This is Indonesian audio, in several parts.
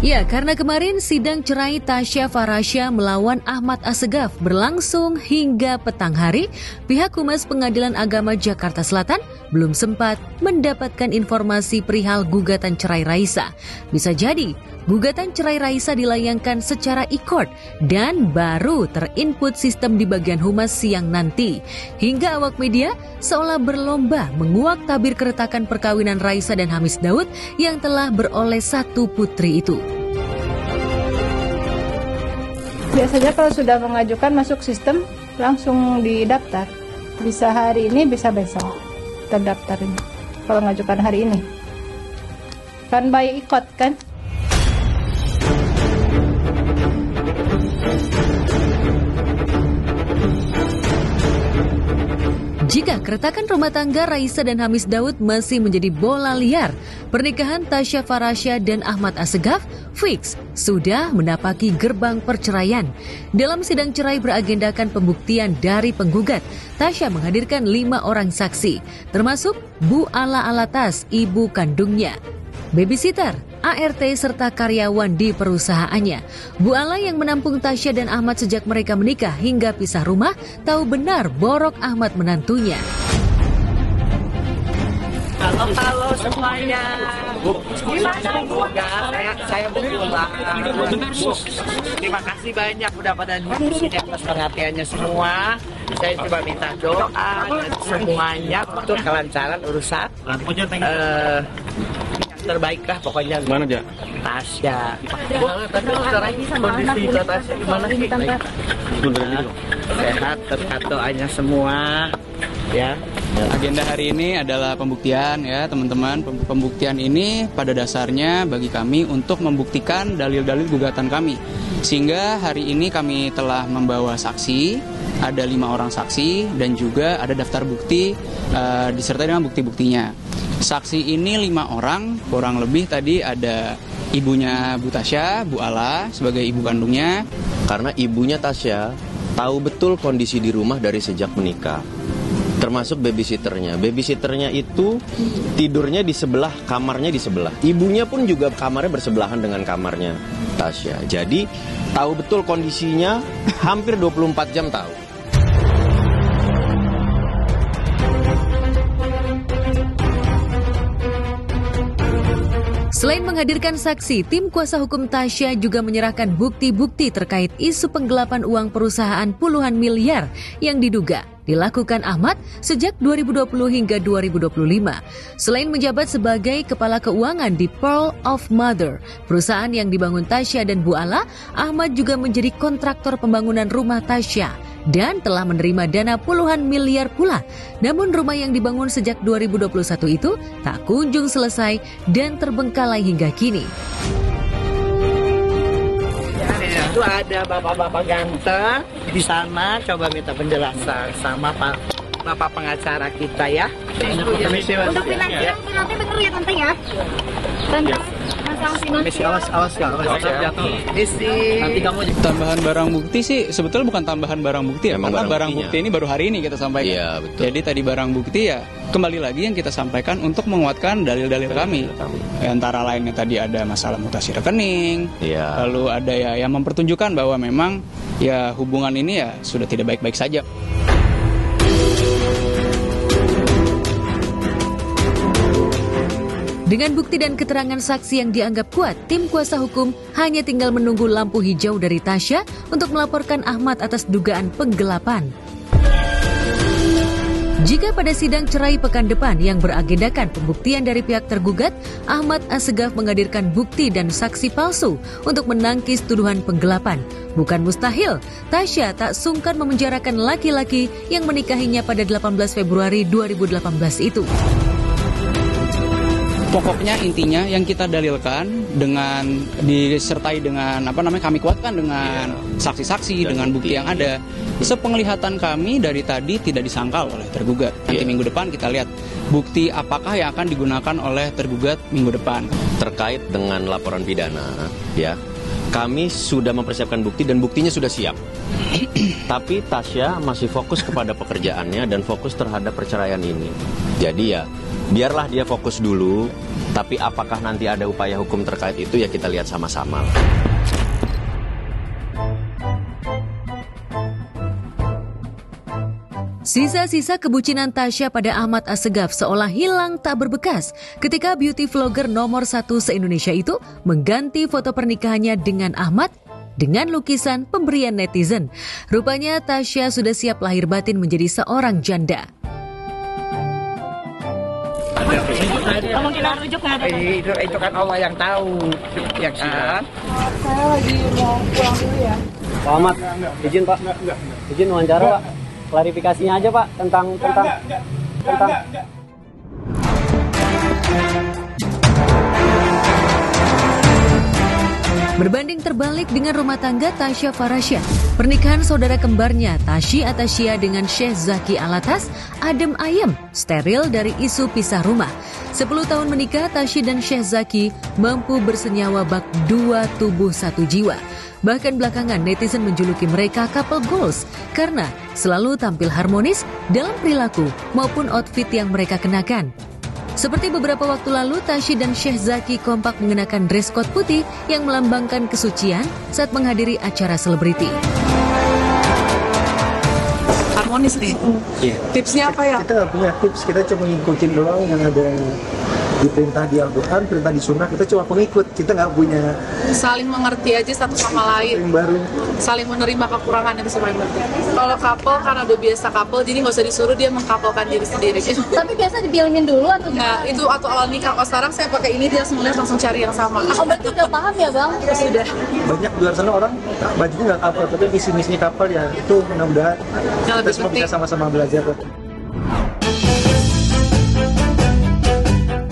Ya, karena kemarin sidang cerai Tasya Farasya melawan Ahmad Assegaf berlangsung hingga petang hari, pihak Humas Pengadilan Agama Jakarta Selatan belum sempat mendapatkan informasi perihal gugatan cerai Raisa. Bisa jadi, gugatan cerai Raisa dilayangkan secara e-court dan baru terinput sistem di bagian Humas siang nanti. Hingga awak media seolah berlomba menguak tabir keretakan perkawinan Raisa dan Hamis Daud yang telah beroleh satu putri itu. Biasanya kalau sudah mengajukan masuk sistem langsung didaftar. Bisa hari ini, bisa besok terdaftarnya. Kalau mengajukan hari ini. Kan by ikut kan? Jika keretakan rumah tangga Raisa dan Hamis Daud masih menjadi bola liar, pernikahan Tasya Farasya dan Ahmad Assegaf fix sudah menapaki gerbang perceraian. Dalam sidang cerai beragendakan pembuktian dari penggugat, Tasya menghadirkan 5 orang saksi, termasuk Bu Ala Alatas, ibu kandungnya, babysitter, ART serta karyawan di perusahaannya. Bu Ala yang menampung Tasya dan Ahmad sejak mereka menikah hingga pisah rumah tahu benar borok Ahmad menantunya. Halo semuanya. Gimana Bu? Saya Bu. Terima kasih banyak udah pada di sini atas perhatiannya semua. Saya coba minta doa dan semuanya untuk kelancaran urusan. Terbaik lah pokoknya. Gimana aja? Tasya. Tapi sekarang kondisi Tasya gimana sih? Sehat, terkat doanya semua. Ya. Agenda hari ini adalah pembuktian ya teman-teman. Pembuktian ini pada dasarnya bagi kami untuk membuktikan dalil-dalil gugatan kami. Sehingga hari ini kami telah membawa saksi, ada 5 orang saksi dan juga ada daftar bukti disertai dengan bukti-buktinya. Saksi ini 5 orang, kurang lebih tadi ada ibunya Bu Tasya, Bu Ala sebagai ibu kandungnya. Karena ibunya Tasya tahu betul kondisi di rumah dari sejak menikah. Termasuk babysitternya. Babysitternya itu tidurnya di sebelah, kamarnya di sebelah. Ibunya pun juga kamarnya bersebelahan dengan kamarnya Tasya. Jadi tahu betul kondisinya, hampir 24 jam tahu. Selain menghadirkan saksi, tim kuasa hukum Tasya juga menyerahkan bukti-bukti terkait isu penggelapan uang perusahaan puluhan miliar yang diduga dilakukan Ahmad sejak 2020 hingga 2025. Selain menjabat sebagai kepala keuangan di Pearl of Mother, perusahaan yang dibangun Tasya dan Bu Ala, Ahmad juga menjadi kontraktor pembangunan rumah Tasya dan telah menerima dana puluhan miliar pula. Namun rumah yang dibangun sejak 2021 itu tak kunjung selesai dan terbengkalai hingga kini. Itu ada bapak-bapak ganteng di sana, coba minta penjelasan sama bapak pengacara kita ya. Untuk finansial nanti bener ya tante ya. Tante, Misi awas jatuh. Nanti kamu tambahan barang bukti sih sebetulnya bukan tambahan barang bukti ya, karena barang bukti ini baru hari ini kita sampaikan. Iya, betul. Jadi tadi barang bukti ya kembali lagi yang kita sampaikan untuk menguatkan dalil-dalil kami. Antara lainnya tadi ada masalah mutasi rekening, lalu ada ya yang mempertunjukkan bahwa memang ya hubungan ini ya sudah tidak baik-baik saja. Dengan bukti dan keterangan saksi yang dianggap kuat, tim kuasa hukum hanya tinggal menunggu lampu hijau dari Tasya untuk melaporkan Ahmad atas dugaan penggelapan. Jika pada sidang cerai pekan depan yang beragendakan pembuktian dari pihak tergugat, Ahmad Assegaf menghadirkan bukti dan saksi palsu untuk menangkis tuduhan penggelapan. Bukan mustahil, Tasya tak sungkan memenjarakan laki-laki yang menikahinya pada 18 Februari 2018 itu. Pokoknya intinya yang kita dalilkan dengan disertai dengan kami kuatkan dengan saksi-saksi dengan bukti yang ada. Sepenglihatan kami dari tadi tidak disangkal oleh tergugat. Nanti minggu depan kita lihat bukti apakah yang akan digunakan oleh tergugat minggu depan. Terkait dengan laporan pidana, ya Kami sudah mempersiapkan bukti dan buktinya sudah siap. Tapi Tasya masih fokus kepada pekerjaannya dan fokus terhadap perceraian ini. Jadi ya, biarlah dia fokus dulu. Tapi apakah nanti ada upaya hukum terkait itu ya kita lihat sama-sama. Sisa-sisa kebucinan Tasya pada Ahmad Assegaf seolah hilang tak berbekas ketika beauty vlogger nomor 1 se-Indonesia itu mengganti foto pernikahannya dengan Ahmad dengan lukisan pemberian netizen. Rupanya Tasya sudah siap lahir batin menjadi seorang janda. Kemungkinan rujuk nggak ada? Itu kan Allah yang tahu, ya kan? Saya lagi mau pulang dulu ya. Pak Ahmad, izin Pak, izin wawancara Pak, klarifikasinya aja Pak tentang. Berbanding terbalik dengan rumah tangga Tasya Farasya, pernikahan saudara kembarnya Tashi Atasya dengan Syekh Zaki Alatas adem ayem, steril dari isu pisah rumah. 10 tahun menikah, Tashi dan Syekh Zaki mampu bersenyawa bak dua tubuh satu jiwa. Bahkan belakangan netizen menjuluki mereka couple goals karena selalu tampil harmonis dalam perilaku maupun outfit yang mereka kenakan. Seperti beberapa waktu lalu, Tashi dan Syekh Zaki kompak mengenakan dress code putih yang melambangkan kesucian saat menghadiri acara selebriti. Harmonis nih. Iya. Tipsnya apa ya? Kita nggak punya tips, kita cuma ngikutin doang yang ada di perintah di Al-Quran, perintah di Sunnah, kita cuma pengikut, kita nggak punya. Saling mengerti aja satu sama lain. Yang baru. Saling menerima kekurangan itu sama yang penting. Kalau couple karena udah biasa couple, jadi nggak usah disuruh dia mengcouplekan diri sendiri. Tapi biasa dipilihin dulu atau Nah, itu atau awal nikah. Kalau sekarang saya pakai ini, dia langsung lihat langsung cari yang sama. Oh, berarti udah paham ya Bang? Sudah. Banyak di luar sana orang bajunya nggak kapal, tapi misi-misinya kapal ya. Itu mudah-mudahan Yang kita lebih semua penting. bisa sama-sama belajar.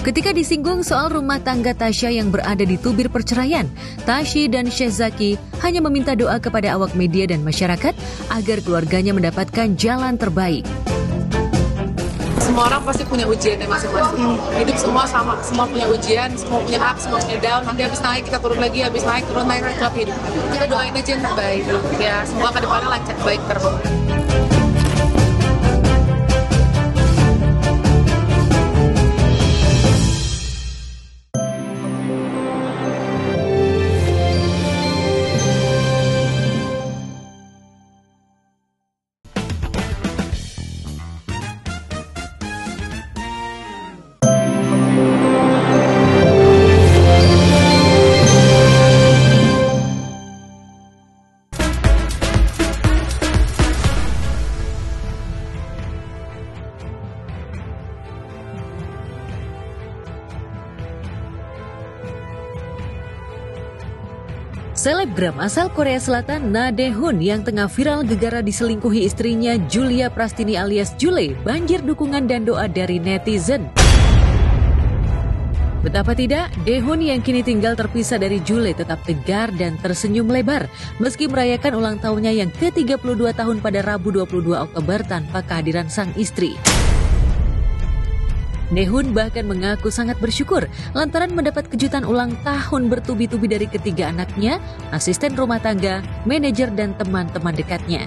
Ketika disinggung soal rumah tangga Tasya yang berada di tubir perceraian, Tashi dan Syekh Zaki hanya meminta doa kepada awak media dan masyarakat agar keluarganya mendapatkan jalan terbaik. Semua orang pasti punya ujiannya masing-masing. Hidup semua sama, semua punya ujian, semua punya up, semua punya down. Nanti habis naik kita turun lagi, habis naik turun naik tetap hidup. Kita doain aja yang terbaik. Ya, semoga ke depannya lancar baik terus. Selebgram asal Korea Selatan Na Dae-hoon yang tengah viral gegara diselingkuhi istrinya Julia Prastini alias Jule banjir dukungan dan doa dari netizen. Betapa tidak, Dae-hoon yang kini tinggal terpisah dari Jule tetap tegar dan tersenyum lebar meski merayakan ulang tahunnya yang ke-32 tahun pada Rabu 22 Oktober tanpa kehadiran sang istri. Dae-hoon bahkan mengaku sangat bersyukur lantaran mendapat kejutan ulang tahun bertubi-tubi dari ketiga anaknya, asisten rumah tangga, manajer dan teman-teman dekatnya.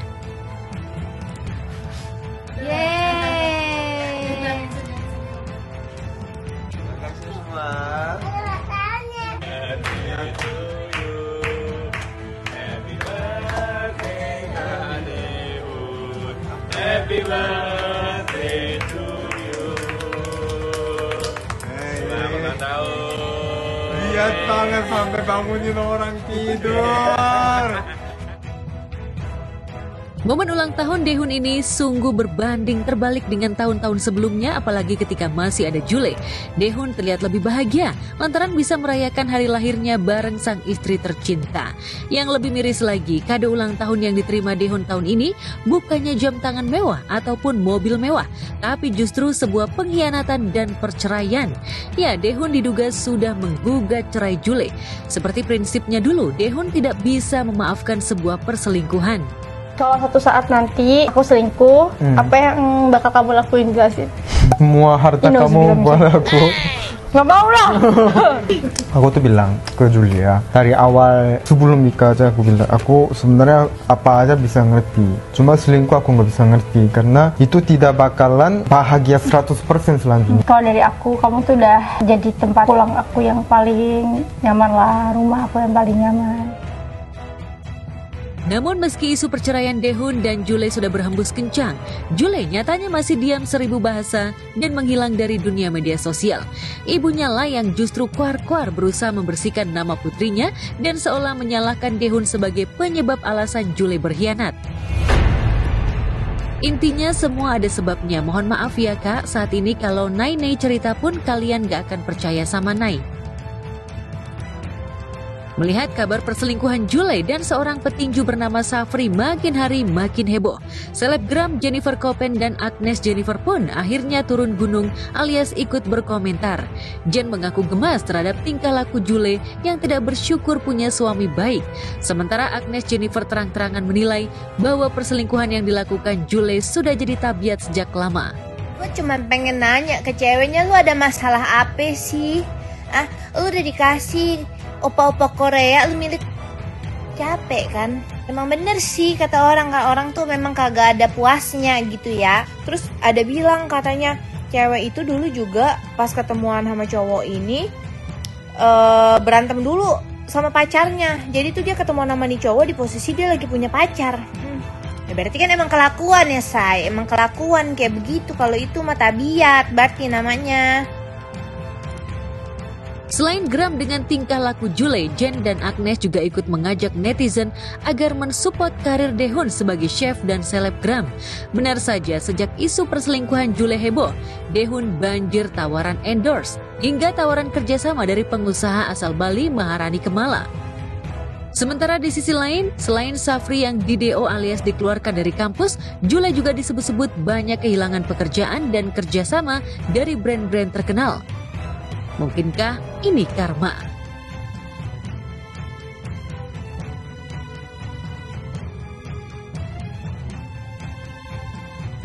Happy birthday to you. Selamat tahun. Lihat banget sampai bangunin orang tidur. Momen ulang tahun Dae-hoon ini sungguh berbanding terbalik dengan tahun-tahun sebelumnya, apalagi ketika masih ada Jule. Dae-hoon terlihat lebih bahagia lantaran bisa merayakan hari lahirnya bareng sang istri tercinta. Yang lebih miris lagi, kado ulang tahun yang diterima Dae-hoon tahun ini bukannya jam tangan mewah ataupun mobil mewah, tapi justru sebuah pengkhianatan dan perceraian. Ya, Dae-hoon diduga sudah menggugat cerai Jule. Seperti prinsipnya dulu, Dae-hoon tidak bisa memaafkan sebuah perselingkuhan. Kalau suatu saat nanti aku selingkuh, apa yang bakal kamu lakuin, jelasin? Semua harta kamu buat aku. Nggak mau lah. Aku tuh bilang ke Julia dari awal sebelum nikah aja, aku bilang aku sebenarnya apa aja bisa ngerti, cuma selingkuh aku nggak bisa ngerti karena itu tidak bakalan bahagia 100% selanjutnya. Kalau dari aku, kamu tuh udah jadi tempat pulang aku yang paling nyaman lah, rumah aku yang paling nyaman. Namun meski isu perceraian Daehoon dan Jule sudah berhembus kencang, Jule nyatanya masih diam 1000 bahasa dan menghilang dari dunia media sosial. Ibunya lah yang justru kuar-kuar berusaha membersihkan nama putrinya dan seolah menyalahkan Daehoon sebagai penyebab alasan Jule berkhianat. Intinya semua ada sebabnya. Mohon maaf ya kak, saat ini kalau Nay cerita pun kalian gak akan percaya sama Nay. Melihat kabar perselingkuhan Jule dan seorang petinju bernama Safri makin hari makin heboh, selebgram Jennifer Koppen dan Agnes Jennifer pun akhirnya turun gunung alias ikut berkomentar. Jen mengaku gemas terhadap tingkah laku Jule yang tidak bersyukur punya suami baik. Sementara Agnes Jennifer terang-terangan menilai bahwa perselingkuhan yang dilakukan Jule sudah jadi tabiat sejak lama. Gue cuma pengen nanya ke ceweknya, lu ada masalah apa sih? Lu udah dikasih opa-opa Korea, lu milik capek kan? Emang bener sih kata orang tuh memang kagak ada puasnya gitu ya. Terus ada bilang katanya cewek itu dulu juga pas ketemuan sama cowok ini berantem dulu sama pacarnya. Jadi tuh dia ketemuan sama nih cowok di posisi dia lagi punya pacar. Ya berarti kan emang kelakuan ya say, emang kelakuan kayak begitu. Kalau itu mah tabiat berarti namanya. Selain geram dengan tingkah laku Jule, Jen dan Agnes juga ikut mengajak netizen agar mensupport karir Daehoon sebagai chef dan selebgram. Benar saja, sejak isu perselingkuhan Jule heboh, Daehoon banjir tawaran endorse, hingga tawaran kerjasama dari pengusaha asal Bali Maharani Kemala. Sementara di sisi lain, selain Safri yang di-DO alias dikeluarkan dari kampus, Jule juga disebut-sebut banyak kehilangan pekerjaan dan kerjasama dari brand-brand terkenal. Mungkinkah ini karma?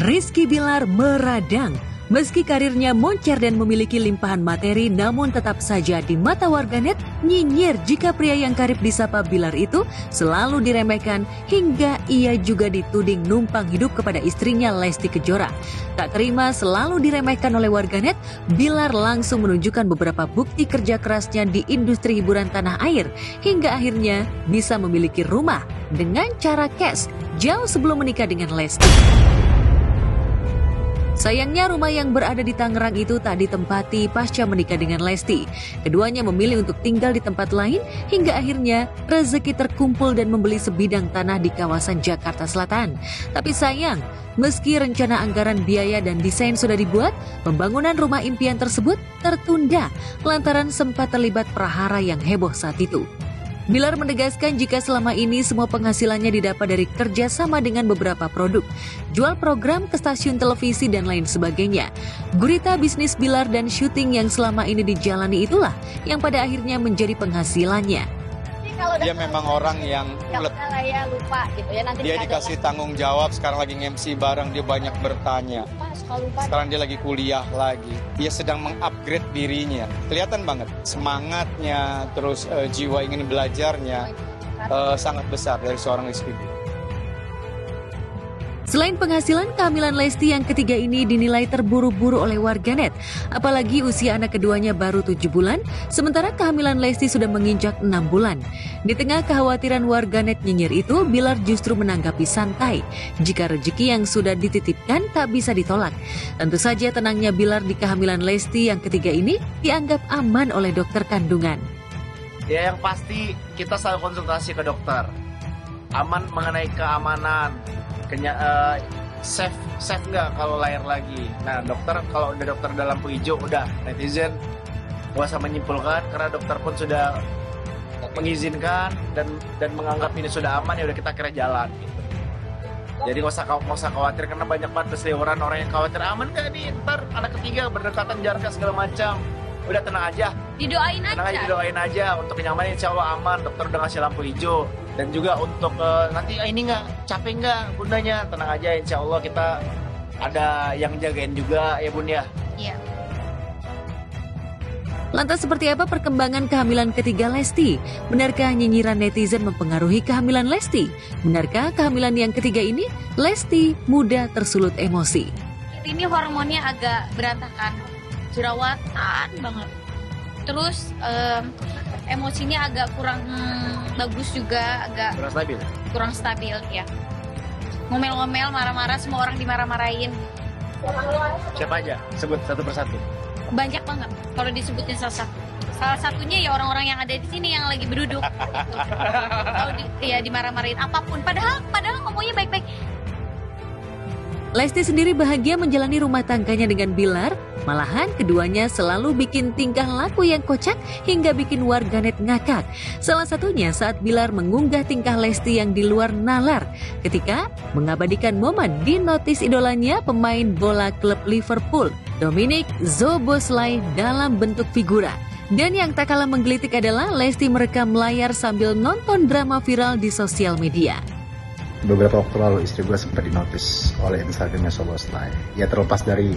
Rizky Bilar meradang. Meski karirnya moncer dan memiliki limpahan materi, namun tetap saja di mata warganet nyinyir jika pria yang karib disapa Bilar itu selalu diremehkan hingga ia juga dituding numpang hidup kepada istrinya Lesti Kejora. Tak terima selalu diremehkan oleh warganet, Bilar langsung menunjukkan beberapa bukti kerja kerasnya di industri hiburan tanah air hingga akhirnya bisa memiliki rumah dengan cara cash jauh sebelum menikah dengan Lesti. Sayangnya rumah yang berada di Tangerang itu tak ditempati pasca menikah dengan Lesti. Keduanya memilih untuk tinggal di tempat lain hingga akhirnya rezeki terkumpul dan membeli sebidang tanah di kawasan Jakarta Selatan. Tapi sayang, meski rencana anggaran biaya dan desain sudah dibuat, pembangunan rumah impian tersebut tertunda lantaran sempat terlibat prahara yang heboh saat itu. Bilar menegaskan jika selama ini semua penghasilannya didapat dari kerja sama dengan beberapa produk, jual program ke stasiun televisi dan lain sebagainya. Gurita bisnis Bilar dan syuting yang selama ini dijalani itulah yang pada akhirnya menjadi penghasilannya. Dia memang orang yang ulet. Ya, lupa gitu ya, nanti dia dikasih tanggung jawab, sekarang lagi nge-MC bareng, dia banyak bertanya. Sekarang dia lagi kuliah lagi. Dia sedang mengupgrade dirinya. Kelihatan banget semangatnya, terus jiwa ingin belajarnya sangat besar dari seorang Rizky. Selain penghasilan, kehamilan Lesti yang ketiga ini dinilai terburu-buru oleh warganet. Apalagi usia anak keduanya baru 7 bulan, sementara kehamilan Lesti sudah menginjak 6 bulan. Di tengah kekhawatiran warganet nyinyir itu, Bilar justru menanggapi santai. Jika rezeki yang sudah dititipkan tak bisa ditolak. Tentu saja tenangnya Bilar di kehamilan Lesti yang ketiga ini dianggap aman oleh dokter kandungan. Ya yang pasti kita selalu konsultasi ke dokter. Aman mengenai keamanan. Safe nggak kalau lahir lagi. Nah dokter, kalau udah dokter dalam lampu hijau, udah netizen gak usah menyimpulkan karena dokter pun sudah mengizinkan dan menganggap ini sudah aman, ya udah kita kira jalan gitu. Jadi nggak usah khawatir karena banyak banget berseliweran orang yang khawatir aman nggak nih ntar anak ketiga berdekatan jaraknya segala macam. Udah tenang aja, didoain aja untuk kenyamanan, insya Allah aman. Dokter udah ngasih lampu hijau. Dan juga untuk nanti ini nggak capek nggak bundanya, tenang aja, insya Allah kita ada yang jagain juga ya bun ya. Iya. Lantas seperti apa perkembangan kehamilan ketiga Lesti? Benarkah nyinyiran netizen mempengaruhi kehamilan Lesti? Benarkah kehamilan yang ketiga ini Lesti mudah tersulut emosi? Ini hormonnya agak berantakan, jerawatan banget. Terus emosinya agak kurang bagus juga, agak kurang stabil ya. Ngomel-ngomel, marah-marah, semua orang dimarah-marahin. Siapa aja? Sebut satu persatu. Banyak banget kalau disebutin satu. Salah satunya ya orang-orang yang ada di sini yang lagi berduduk. Kalau ya dimarah-marahin apapun. Padahal ngomongnya baik-baik. Lesti sendiri bahagia menjalani rumah tangganya dengan Bilar. Malahan keduanya selalu bikin tingkah laku yang kocak hingga bikin warganet ngakak. Salah satunya saat Bilar mengunggah tingkah Lesti yang di luar nalar ketika mengabadikan momen di notis idolanya pemain bola klub Liverpool, Dominic Szoboszlai dalam bentuk figura. Dan yang tak kalah menggelitik adalah Lesti merekam layar sambil nonton drama viral di sosial media. Beberapa waktu lalu istri gue sempat dinotis oleh Instagramnya Szoboszlai. Ya terlepas dari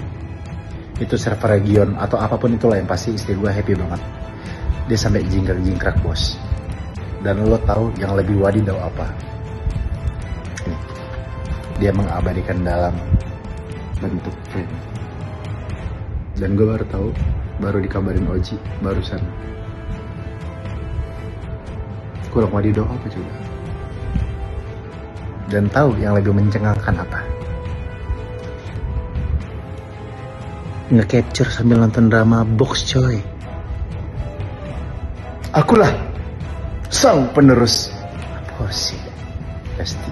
itu server region atau apapun itulah, yang pasti istri gue happy banget. Dia sampai jingkrak-jingkrak bos. Dan lo tahu yang lebih wadidaw apa? Dia mengabadikan dalam bentuk frame. Dan gue baru tahu, baru dikabarin Oji barusan. Kurang wadidaw apa juga? Dan tahu yang lebih mencengangkan apa? Nge-capture sambil nonton drama box coy. Akulah sang penerus Posi Lesti.